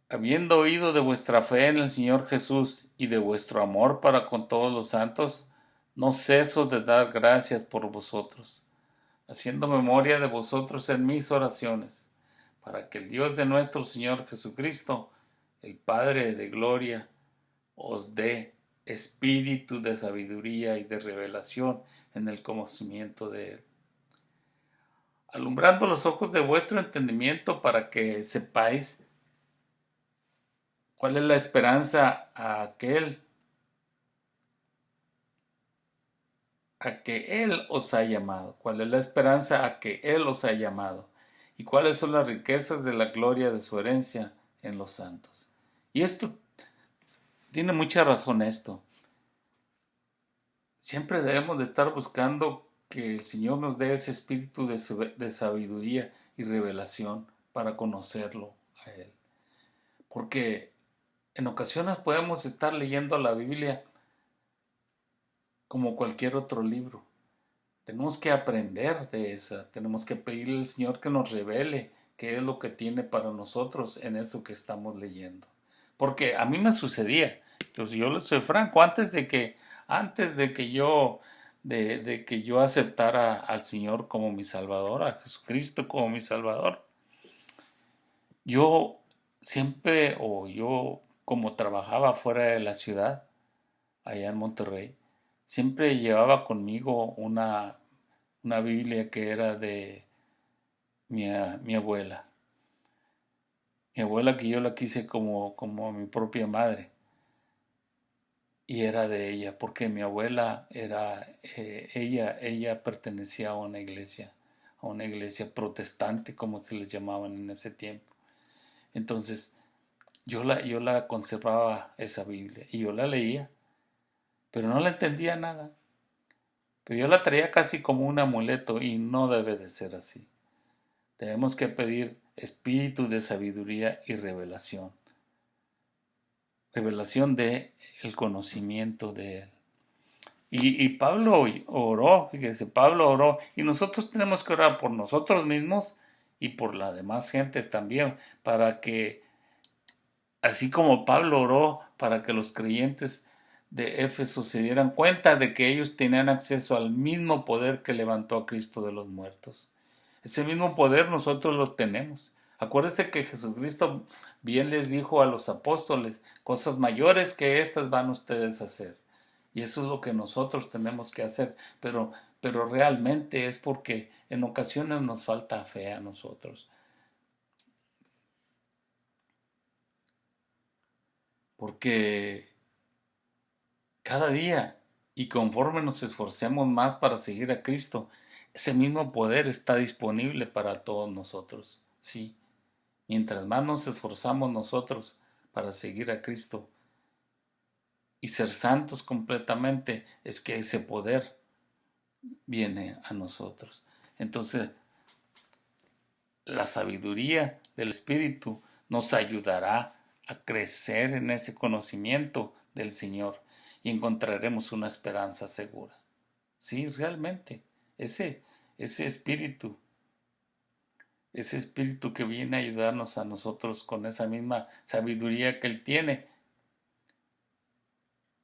Speaker 1: habiendo oído de vuestra fe en el Señor Jesús y de vuestro amor para con todos los santos, no ceso de dar gracias por vosotros, haciendo memoria de vosotros en mis oraciones, para que el Dios de nuestro Señor Jesucristo, el Padre de gloria, os dé espíritu de sabiduría y de revelación en el conocimiento de Él, alumbrando los ojos de vuestro entendimiento para que sepáis cuál es la esperanza a que Él os ha llamado, cuál es la esperanza a que Él os ha llamado y cuáles son las riquezas de la gloria de su herencia en los santos. Y esto tiene mucha razón esto. Siempre debemos de estar buscando que el Señor nos dé ese espíritu de sabiduría y revelación para conocerlo a Él. Porque en ocasiones podemos estar leyendo la Biblia como cualquier otro libro. Tenemos que aprender de esa, tenemos que pedirle al Señor que nos revele qué es lo que tiene para nosotros en eso que estamos leyendo. Porque a mí me sucedía, yo les soy franco, antes de que yo aceptara al Señor como mi Salvador, a Jesucristo como mi Salvador, yo siempre, o yo como trabajaba fuera de la ciudad, allá en Monterrey, siempre llevaba conmigo una Biblia que era mi abuela. Mi abuela, que yo la quise como a mi propia madre. Y era de ella, porque mi abuela ella pertenecía a una iglesia protestante, como se les llamaban en ese tiempo. Entonces, yo la conservaba esa Biblia y yo la leía, pero no le entendía nada. Pero yo la traía casi como un amuleto y no debe de ser así. Tenemos que pedir espíritu de sabiduría y revelación. Revelación de el conocimiento de Él. Y Pablo oró, fíjese, Pablo oró, y nosotros tenemos que orar por nosotros mismos y por la demás gente también, para que, así como Pablo oró, para que los creyentes de Éfeso se dieran cuenta de que ellos tenían acceso al mismo poder que levantó a Cristo de los muertos. Ese mismo poder nosotros lo tenemos. Acuérdense que Jesucristo bien les dijo a los apóstoles, cosas mayores que estas van ustedes a hacer. Y eso es lo que nosotros tenemos que hacer, pero realmente es porque en ocasiones nos falta fe a nosotros. Porque cada día y conforme nos esforcemos más para seguir a Cristo, ese mismo poder está disponible para todos nosotros. Sí, mientras más nos esforzamos nosotros para seguir a Cristo y ser santos completamente, es que ese poder viene a nosotros. Entonces, la sabiduría del Espíritu nos ayudará a crecer en ese conocimiento del Señor y encontraremos una esperanza segura. Sí, realmente, ese, ese espíritu, ese espíritu que viene a ayudarnos a nosotros con esa misma sabiduría que Él tiene,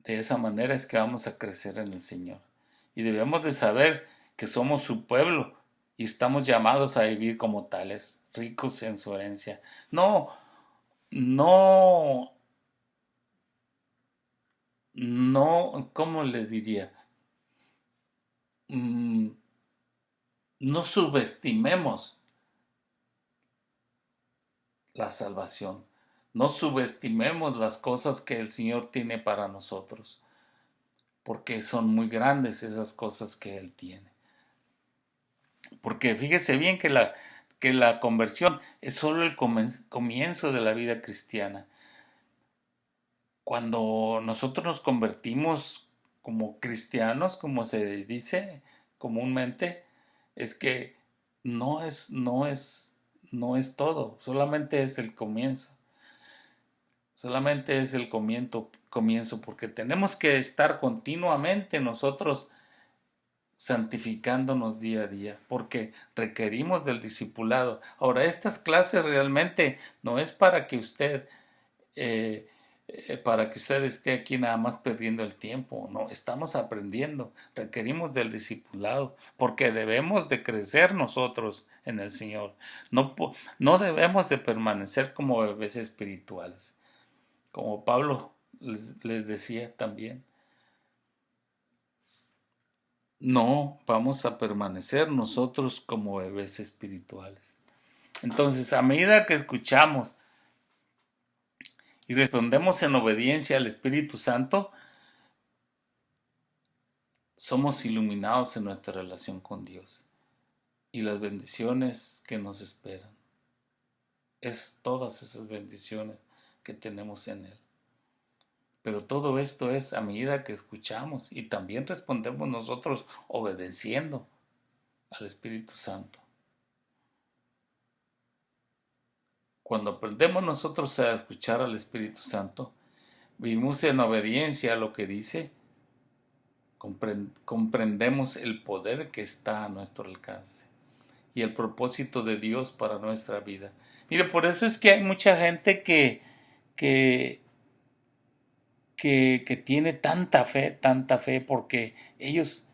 Speaker 1: de esa manera es que vamos a crecer en el Señor. Y debemos de saber que somos su pueblo y estamos llamados a vivir como tales, ricos en su herencia. No, no, no, ¿cómo le diría? Mm, no subestimemos la salvación. No subestimemos las cosas que el Señor tiene para nosotros, porque son muy grandes esas cosas que Él tiene. Porque fíjese bien que la conversión es solo el comienzo de la vida cristiana. Cuando nosotros nos convertimos como cristianos, como se dice comúnmente, es que no es todo, solamente es el comienzo. Solamente es el comienzo, porque tenemos que estar continuamente nosotros santificándonos día a día, porque requerimos del discipulado. Ahora, estas clases realmente no es eh, para que usted esté aquí nada más perdiendo el tiempo, no, estamos aprendiendo, requerimos del discipulado, porque debemos de crecer nosotros en el Señor, no debemos de permanecer como bebés espirituales, como Pablo les decía también. No vamos a permanecer nosotros como bebés espirituales. Entonces, a medida que escuchamos y respondemos en obediencia al Espíritu Santo, somos iluminados en nuestra relación con Dios y las bendiciones que nos esperan. Es todas esas bendiciones que tenemos en Él. Pero todo esto es a medida que escuchamos y también respondemos nosotros obedeciendo al Espíritu Santo. Cuando aprendemos nosotros a escuchar al Espíritu Santo, vivimos en obediencia a lo que dice, comprendemos el poder que está a nuestro alcance y el propósito de Dios para nuestra vida. Mire, por eso es que hay mucha gente que, que tiene tanta fe, porque ellos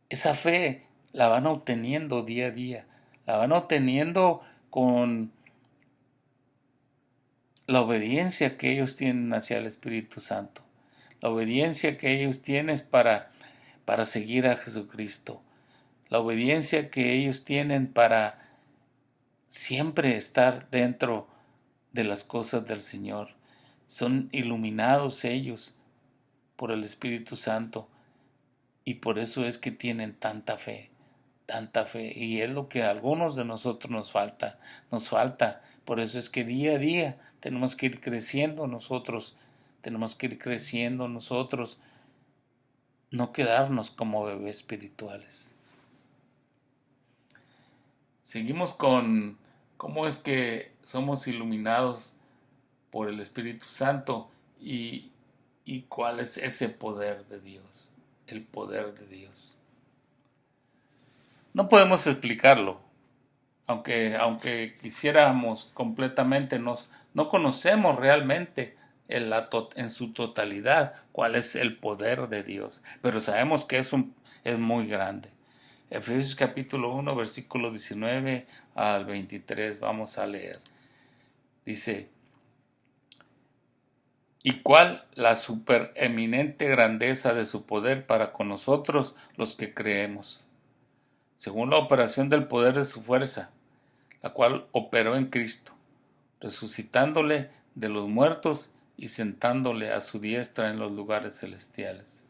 Speaker 1: esa fe la van obteniendo día a día, la van obteniendo con la obediencia que ellos tienen hacia el Espíritu Santo, la obediencia que ellos tienen para seguir a Jesucristo, la obediencia que ellos tienen para siempre estar dentro de las cosas del Señor. Son iluminados ellos por el Espíritu Santo y por eso es que tienen tanta fe, y es lo que a algunos de nosotros nos falta. Por eso es que día a día tenemos que ir creciendo nosotros, no quedarnos como bebés espirituales. Seguimos con cómo es que somos iluminados por el Espíritu Santo y cuál es ese poder de Dios, el poder de Dios. No podemos explicarlo, aunque quisiéramos completamente, no conocemos realmente en su totalidad cuál es el poder de Dios, pero sabemos que es muy grande. Efesios capítulo 1, versículo 19 al 23, vamos a leer. Dice: ¿y cuál la supereminente grandeza de su poder para con nosotros los que creemos? Según la operación del poder de su fuerza, la cual operó en Cristo, resucitándole de los muertos y sentándole a su diestra en los lugares celestiales.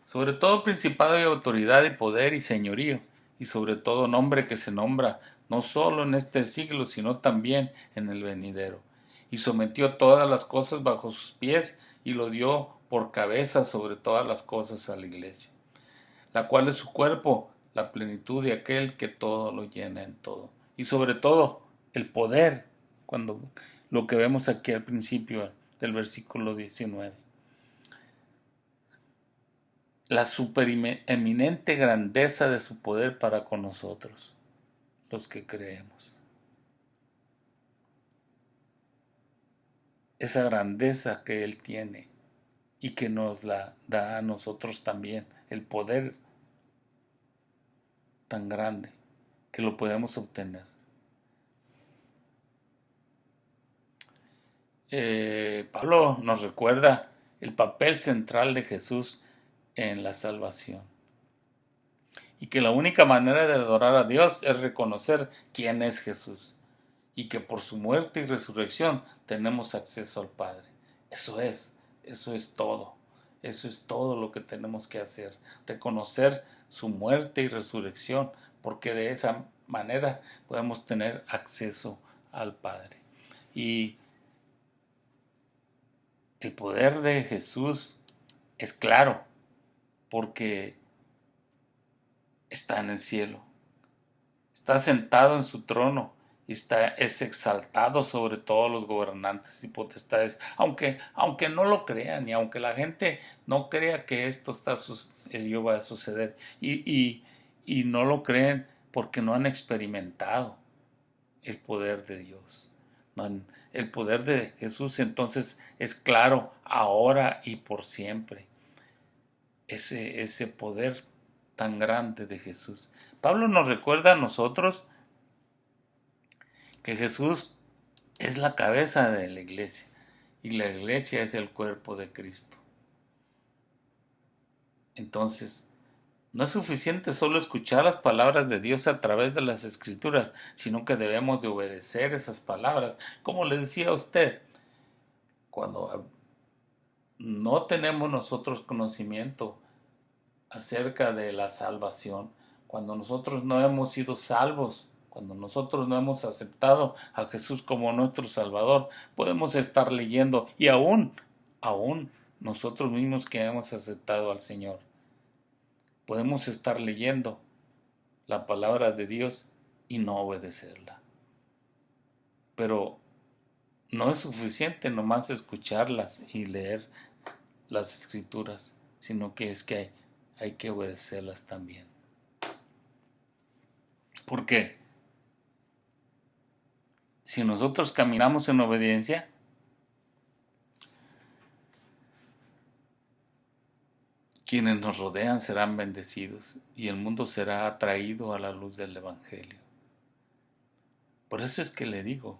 Speaker 1: Sobre todo principado y autoridad y poder y señorío, y sobre todo nombre que se nombra no solo en este siglo, sino también en el venidero. Y sometió todas las cosas bajo sus pies, y lo dio por cabeza sobre todas las cosas a la iglesia, la cual es su cuerpo, la plenitud de aquel que todo lo llena en todo. Y sobre todo, el poder, cuando lo que vemos aquí al principio del versículo 19. La supereminente grandeza de su poder para con nosotros, los que creemos. Esa grandeza que Él tiene y que nos la da a nosotros también, el poder tan grande que lo podemos obtener. Pablo nos recuerda el papel central de Jesús en la salvación y que la única manera de adorar a Dios es reconocer quién es Jesús y que por su muerte y resurrección tenemos acceso al Padre. Eso es todo lo que tenemos que hacer, reconocer su muerte y resurrección, porque de esa manera podemos tener acceso al Padre. Y el poder de Jesús es claro, porque está en el cielo, está sentado en su trono y es exaltado sobre todos los gobernantes y potestades, aunque no lo crean y aunque la gente no crea que esto va a suceder y no lo creen porque no han experimentado el poder de Dios. El poder de Jesús entonces es claro ahora y por siempre. Ese poder tan grande de Jesús. Pablo nos recuerda a nosotros que Jesús es la cabeza de la iglesia y la iglesia es el cuerpo de Cristo. Entonces, no es suficiente solo escuchar las palabras de Dios a través de las Escrituras, sino que debemos de obedecer esas palabras. Como le decía a usted, cuando no tenemos nosotros conocimiento acerca de la salvación, cuando nosotros no hemos sido salvos, cuando nosotros no hemos aceptado a Jesús como nuestro Salvador, podemos estar leyendo y aún nosotros mismos que hemos aceptado al Señor, podemos estar leyendo la palabra de Dios y no obedecerla. Pero no es suficiente nomás escucharlas y leer las Escrituras, sino que es que hay que obedecerlas también. ¿Por qué? Si nosotros caminamos en obediencia, quienes nos rodean serán bendecidos y el mundo será atraído a la luz del Evangelio. Por eso es que le digo,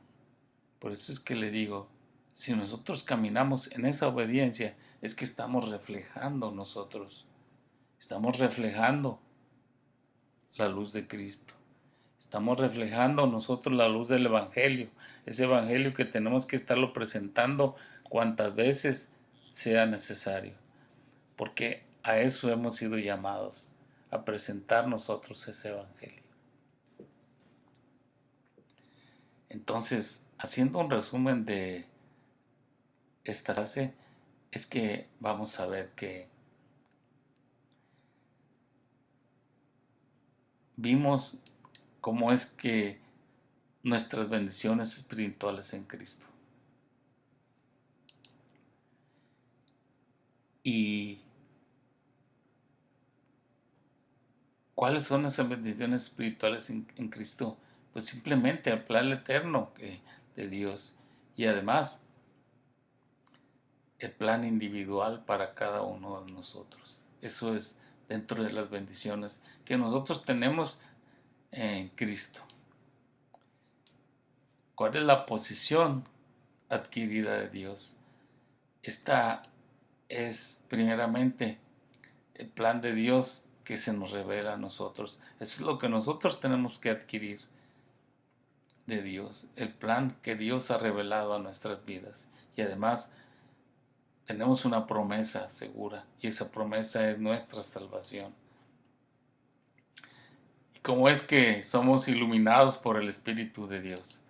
Speaker 1: si nosotros caminamos en esa obediencia, es que estamos reflejando la luz de Cristo. Estamos reflejando nosotros la luz del Evangelio, ese Evangelio que tenemos que estarlo presentando cuantas veces sea necesario, porque a eso hemos sido llamados, a presentar nosotros ese Evangelio. Entonces, haciendo un resumen de esta clase, es que vamos a ver que vimos cómo es que nuestras bendiciones espirituales en Cristo. ¿Y cuáles son esas bendiciones espirituales en Cristo? Pues simplemente el plan eterno de Dios, y además el plan individual para cada uno de nosotros. Eso es dentro de las bendiciones que nosotros tenemos en Cristo. ¿Cuál es la posición adquirida de Dios? Esta es primeramente el plan de Dios que se nos revela a nosotros. Eso es lo que nosotros tenemos que adquirir de Dios, el plan que Dios ha revelado a nuestras vidas. Y además tenemos una promesa segura, y esa promesa es nuestra salvación. ¿Y cómo es que somos iluminados por el Espíritu de Dios?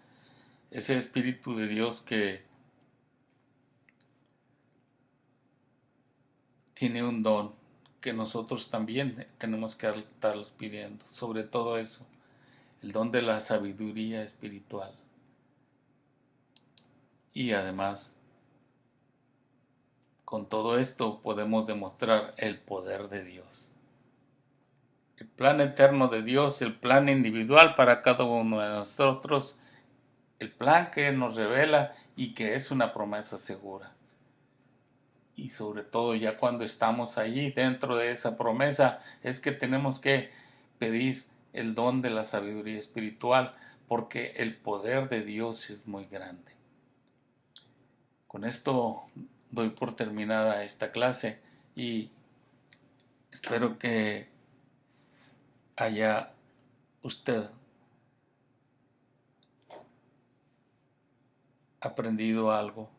Speaker 1: Ese Espíritu de Dios que tiene un don que nosotros también tenemos que estarlos pidiendo. Sobre todo eso, el don de la sabiduría espiritual. Y además, con todo esto podemos demostrar el poder de Dios. El plan eterno de Dios, el plan individual para cada uno de nosotros, el plan que nos revela y que es una promesa segura. Y sobre todo ya cuando estamos allí dentro de esa promesa es que tenemos que pedir el don de la sabiduría espiritual, porque el poder de Dios es muy grande. Con esto doy por terminada esta clase y espero que haya usted aprendido algo.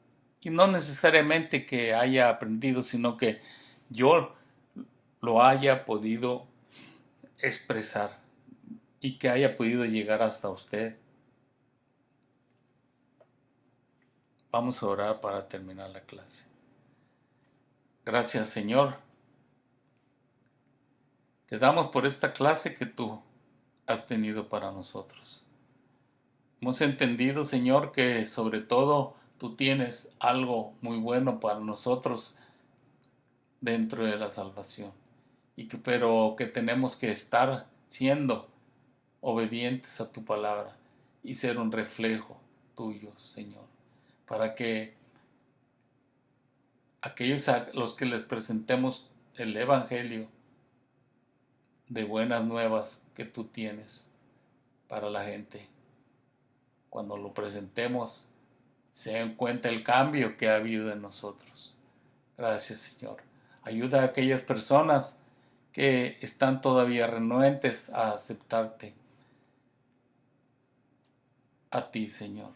Speaker 1: Y no necesariamente que haya aprendido, sino que yo lo haya podido expresar y que haya podido llegar hasta usted. Vamos a orar para terminar la clase. Gracias, Señor. Te damos por esta clase que tú has tenido para nosotros. Hemos entendido, Señor, que sobre todo tú tienes algo muy bueno para nosotros dentro de la salvación, pero que tenemos que estar siendo obedientes a tu palabra y ser un reflejo tuyo, Señor, para que aquellos a los que les presentemos el Evangelio de buenas nuevas que tú tienes para la gente, cuando lo presentemos, se den cuenta el cambio que ha habido en nosotros. Gracias, Señor. Ayuda a aquellas personas que están todavía renuentes a aceptarte a ti, Señor.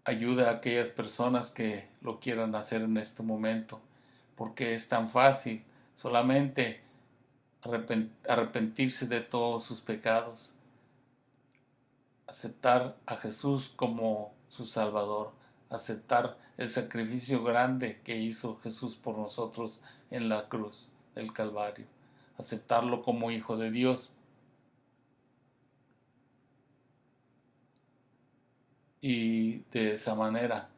Speaker 1: Ayuda a aquellas personas que lo quieran hacer en este momento, porque es tan fácil solamente arrepentirse de todos sus pecados, aceptar a Jesús como su Salvador, aceptar el sacrificio grande que hizo Jesús por nosotros en la cruz del Calvario, aceptarlo como Hijo de Dios y de esa manera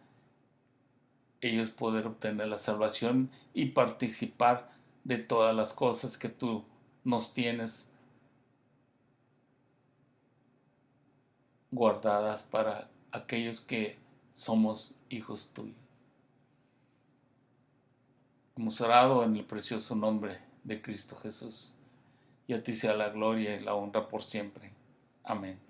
Speaker 1: ellos poder obtener la salvación y participar de todas las cosas que tú nos tienes guardadas para aquellos que somos hijos tuyos. Hemos orado en el precioso nombre de Cristo Jesús, y a ti sea la gloria y la honra por siempre. Amén.